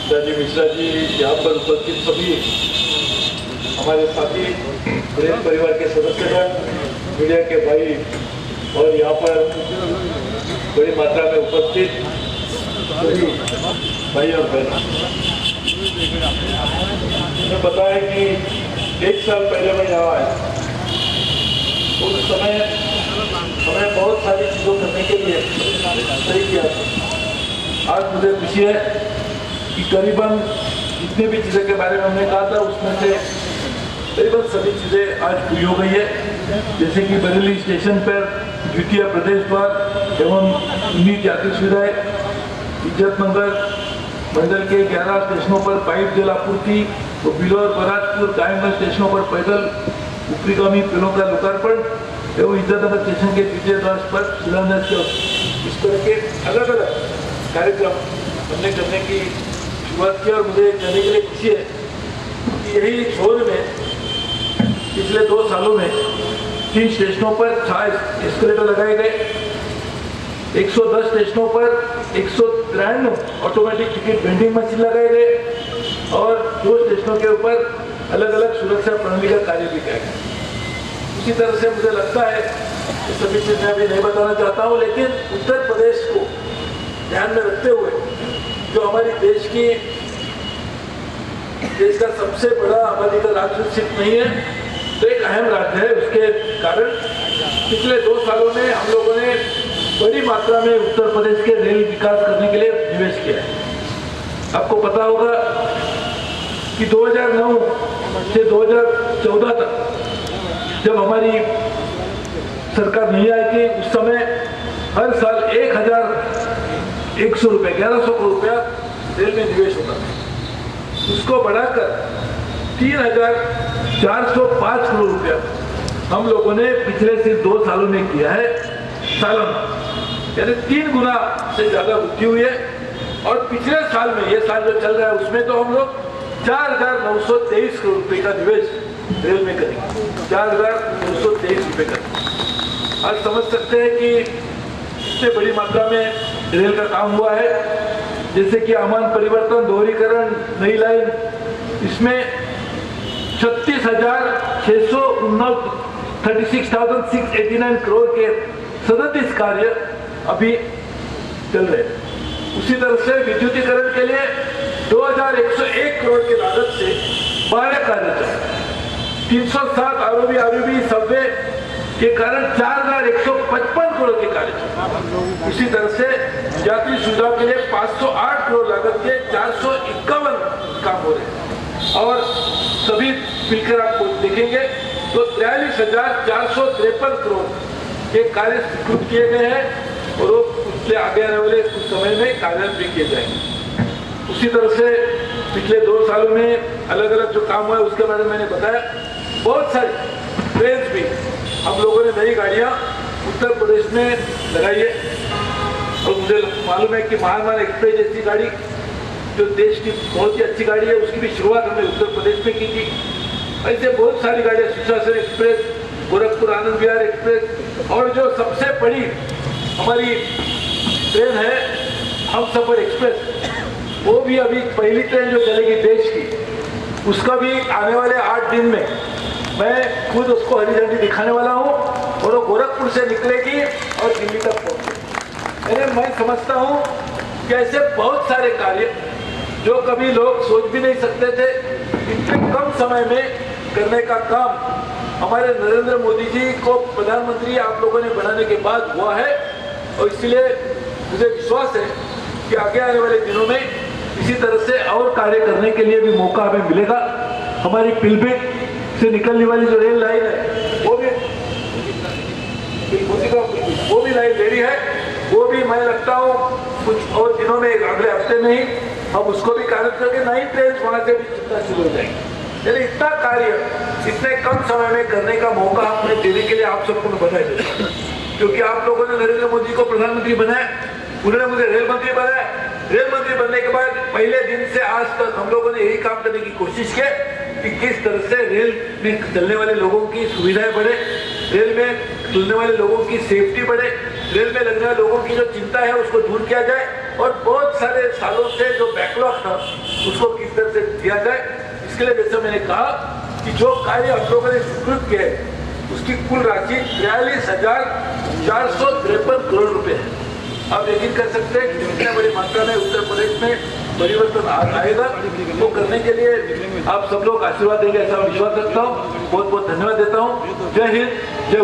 राजीव मिश्रा जी, यहाँ पर उपस्थित सभी हमारे साथी, रेल परिवार के सदस्यगण, मीडिया के भाई और यहाँ पर बड़ी मात्रा में उपस्थित सभी भाई और बहन, मुझे पता है कि 1 साल पहले मैं यहाँ आया, उस समय हमें बहुत सारी चीज़ों करने के लिए तय किया था। आज मुझे खुशी है कि करीबन जितनी भी चीज़ें के बारे में हमने कहा था उसमें से करीबन सभी चीज़ें आज पूरी हो गई है। जैसे कि बरेली स्टेशन पर द्वितीय प्रदेश द्वार एवं उन्नीत यात्री सुविधाएं, इज्जत मंडल के 11 स्टेशनों पर पाइप जल आपूर्ति और बिलोर, बराजपुर, कायमगंज स्टेशनों पर पैदल ऊपरीगामी पुलों का लोकार्पण एवं इज्जतनगर स्टेशन के द्वितीय द्वार पर शिलान्यास के इस तरह के अलग अलग कार्यक्रम हमने करने की शुरुआत की। और मुझे कहने के लिए खुशी है कि यही जोन में पिछले 2 सालों में 3 स्टेशनों पर 6 एस्केलेटर लगाए गए, 110 स्टेशनों पर 193 ऑटोमेटिक टिकट वेंडिंग मशीन लगाए गए और 2 स्टेशनों के ऊपर अलग अलग सुरक्षा प्रणाली का कार्य भी किया गया। इसी तरह से मुझे लगता है कि सभी चीज़ें अभी नहीं बताना चाहता हूँ, लेकिन उत्तर प्रदेश को ध्यान में रखते हुए जो हमारी देश का सबसे बड़ा आबादी का राज्य सिर्फ नहीं है तो एक अहम राज्य है। उसके कारण पिछले 2 सालों में हम लोगों ने बड़ी मात्रा में उत्तर प्रदेश के रेल विकास करने के लिए निवेश किया है। आपको पता होगा कि 2009 से 2014 तक जब हमारी सरकार नहीं आई थी, उस समय हर साल 1,100 रुपये, 1100 करोड़ रुपया रेल में निवेश होता था। उसको बढ़ाकर 3,405 करोड़ रुपया हम लोगों ने पिछले सिर्फ 2 सालों में किया है सालाना, यानी 3 गुना से ज़्यादा वृद्धि हुई है। और पिछले साल में, ये साल जो चल रहा है उसमें तो हम लोग 4,923 करोड़ रुपये का निवेश रेल में करेंगे, 4,923 रुपये करेंगे। आज समझ सकते हैं कि इतने बड़ी मात्रा में रेल का काम हुआ है। जैसे कि आमान परिवर्तन, दोहरीकरण, नई लाइन, इसमें 36,689 करोड़ के 37 कार्य अभी चल रहे हैं। उसी तरह से विद्युतीकरण के लिए 2,101 करोड़ की लागत से 12 कार्य चल रहे हैं। 307 आरओबी सबवे के कारण 4,155 करोड़ के कार्य चल रहे हैं। उसी तरह से यात्री सुविधा के लिए 508 करोड़ लागत के 451 काम हो रहे हैं। और सभी मिलकर आपको देखेंगे तो 43,453 करोड़ के कार्य स्वीकृत किए गए हैं और वो पिछले आगे आने वाले कुछ समय में कार्यान्वित भी किए जाएंगे। उसी तरह से पिछले 2 सालों में अलग अलग जो काम हुआ है उसके बारे में मैंने बताया। बहुत सारी ट्रेन भी हम लोगों ने, नई गाड़ियाँ उत्तर प्रदेश में लगाई है। और मुझे मालूम है कि महान एक्सप्रेस जैसी गाड़ी जो देश की बहुत ही अच्छी गाड़ी है, उसकी भी शुरुआत हमने उत्तर प्रदेश में की थी। ऐसे बहुत सारी गाड़ियाँ, सुशासन एक्सप्रेस, गोरखपुर आनंद विहार एक्सप्रेस, और जो सबसे बड़ी हमारी ट्रेन है हमसफर एक्सप्रेस, वो भी अभी पहली ट्रेन जो चलेगी देश की, उसका भी आने वाले 8 दिन में मैं खुद उसको हरी झंडी दिखाने वाला हूँ और वो गोरखपुर से निकलेगी और दिल्ली तक पहुँचेगी। मैं समझता हूँ कि ऐसे बहुत सारे कार्य जो कभी लोग सोच भी नहीं सकते थे, इतने कम समय में करने का काम हमारे नरेंद्र मोदी जी को प्रधानमंत्री आप लोगों ने बनाने के बाद हुआ है। और इसलिए मुझे विश्वास है कि आगे आने वाले दिनों में इसी तरह से और कार्य करने के लिए भी मौका हमें मिलेगा। हमारी पिलभिट से निकलने वाली जो रेल लाइन है वो भी लाइन रेडी है। वो भी मैं लगता हूँ कुछ और दिनों में, अगले हफ्ते में ही हम उसको भी कार्य करके नई ट्रेन वहाँ से भी चलना शुरू हो जाएंगे। यानी इतना कार्य इतने कम समय में करने का मौका हमने देने के लिए आप सबको बधाई देता हूं। क्योंकि आप लोगों ने नरेंद्र मोदी को प्रधानमंत्री बनाया, उन्होंने मुझे रेल मंत्री बनाया। रेल मंत्री बनने के बाद पहले दिन से आज तक हम लोगों ने यही काम करने की कोशिश की कि किस तरह से रेल में चलने वाले लोगों की सुविधाएं बढ़े, रेल में चलने वाले लोगों की सेफ्टी बढ़े, रेल में लगने वाले लोगों की जो चिंता है उसको दूर किया जाए। और बहुत सालों से जो बैकलॉग था उसको किस तरह से दिया जाए। इसके लिए जैसे मैंने कहा कि जो कार्य हम लोगों ने स्वीकृत किए उसकी कुल राशि 43,453 करोड़ रुपए है। आप यकीन कर सकते हैं कि इतने बड़ी मात्रा में उत्तर प्रदेश में परिवर्तन आएगा। वो करने के लिए आप सब लोग आशीर्वाद देंगे ऐसा विश्वास रखता हूँ। बहुत बहुत धन्यवाद देता हूँ। जय हिंद, जय